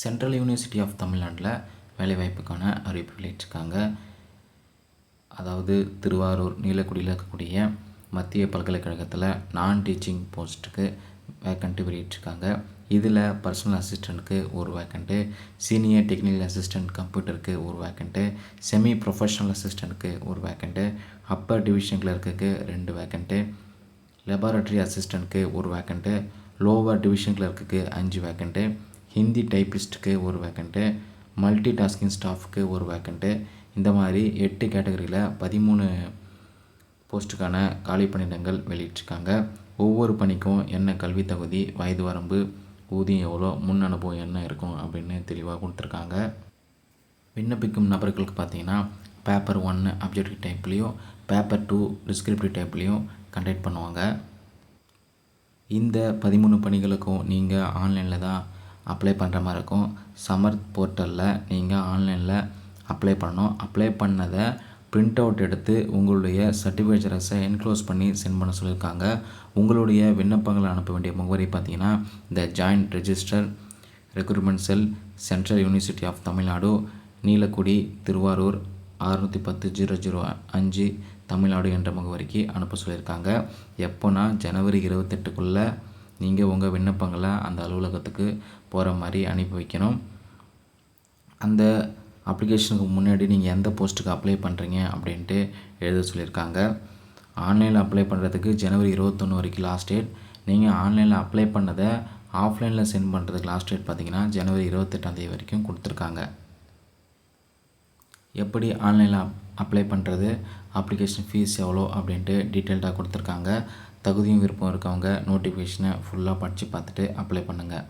Central university of தமிழ்நாட்டில் வேலைவாய்ப்புக்கான அறிவிப்பு வெளியிட்டிருக்காங்க. அதாவது திருவாரூர் நீலக்குடியில் இருக்கக்கூடிய மத்திய பல்கலைக்கழகத்தில் நான் டீச்சிங் போஸ்ட்டுக்கு வேக்கண்ட்டு வெளியிட்டிருக்காங்க. இதில் பர்சனல் அசிஸ்டண்ட்டுக்கு ஒரு வேக்கண்ட்டு, சீனியர் டெக்னிக்கல் அசிஸ்டண்ட் கம்ப்யூட்டருக்கு ஒரு வேக்கண்ட்டு, செமி ப்ரொஃபஷனல் அசிஸ்டண்ட்டுக்கு ஒரு வேக்கண்ட்டு, அப்பர் டிவிஷன் கிளர்க்குக்கு 2 வேக்கண்ட்டு, லெபார்டரி அசிஸ்டண்ட்டுக்கு ஒரு வேக்கண்ட்டு, லோவர் டிவிஷன் கிளர்க்குக்கு 5 வேக்கண்ட்டு, ஹிந்தி டைப்பிஸ்ட்டுக்கு ஒரு வேக்கண்ட்டு, மல்டி டாஸ்கிங் ஸ்டாஃப்க்கு ஒரு வேக்கண்ட்டு, இந்த மாதிரி 8 கேட்டகரியில் 13 போஸ்ட்டுக்கான காலி பணியிடங்கள் வெளியிட்டிருக்காங்க. ஒவ்வொரு பணிக்கும் என்ன கல்வி தகுதி, வயது வரம்பு, ஊதியம் எவ்வளோ, முன் அனுபவம் என்ன இருக்கும் அப்படின்னு தெளிவாக கொடுத்துருக்காங்க. விண்ணப்பிக்கும் நபர்களுக்கு பார்த்தீங்கன்னா பேப்பர் 1 அப்ஜெக்டிவ் டைப்லேயும், பேப்பர் 2 டிஸ்கிரிப்டிவ் டைப்லேயும் கண்டக்ட் பண்ணுவாங்க. இந்த 13 பணிகளுக்கும் நீங்கள் ஆன்லைனில் தான் அப்ளை பண்ணுற மாதிரி இருக்கும். சமர்த் போர்ட்டலில் நீங்கள் ஆன்லைனில் அப்ளை பண்ணணும். அப்ளை பண்ணதை பிரிண்ட் அவுட் எடுத்து உங்களுடைய சர்டிஃபிகேட் ஜெராக்ஸை என்க்ளோஸ் பண்ணி சென்ட் பண்ண சொல்லியிருக்காங்க. உங்களுடைய விண்ணப்பங்களை அனுப்ப வேண்டிய முகவரி பார்த்தீங்கன்னா the joint registrar recruitment cell, central university of Tamil Nadu, Neelakudi, Thiruvarur 610-005 Tamil Nadu என்ற முகவரிக்கு அனுப்ப சொல்லியிருக்காங்க. எப்போனா ஜனவரி 28க்குள்ளே நீங்கள் உங்கள் விண்ணப்பங்களை அந்த அலுவலகத்துக்கு போகிற மாதிரி அனுப்பி வைக்கணும். அந்த அப்ளிகேஷனுக்கு முன்னாடி நீங்கள் எந்த போஸ்ட்டுக்கு அப்ளை பண்ணுறீங்க அப்படின்ட்டு எழுத சொல்லியிருக்காங்க. ஆன்லைனில் அப்ளை பண்ணுறதுக்கு ஜனவரி 21 வரைக்கும் லாஸ்ட் டேட். நீங்கள் ஆன்லைனில் அப்ளை பண்ணதை ஆஃப்லைனில் சென்ட் பண்ணுறதுக்கு லாஸ்ட் டேட் பார்த்தீங்கன்னா ஜனவரி 28 வரைக்கும் கொடுத்துருக்காங்க. எப்படி ஆன்லைனில் அப்ளை பண்ணுறது, அப்ளிகேஷன் ஃபீஸ் எவ்வளோ அப்படின்ட்டு டீட்டெயில்டாக கொடுத்துருக்காங்க. தகுதியும் விருப்பம் இருக்கவங்க நோட்டிஃபிகேஷனை ஃபுல்லாக படித்து பார்த்துட்டு அப்ளை பண்ணுங்கள்.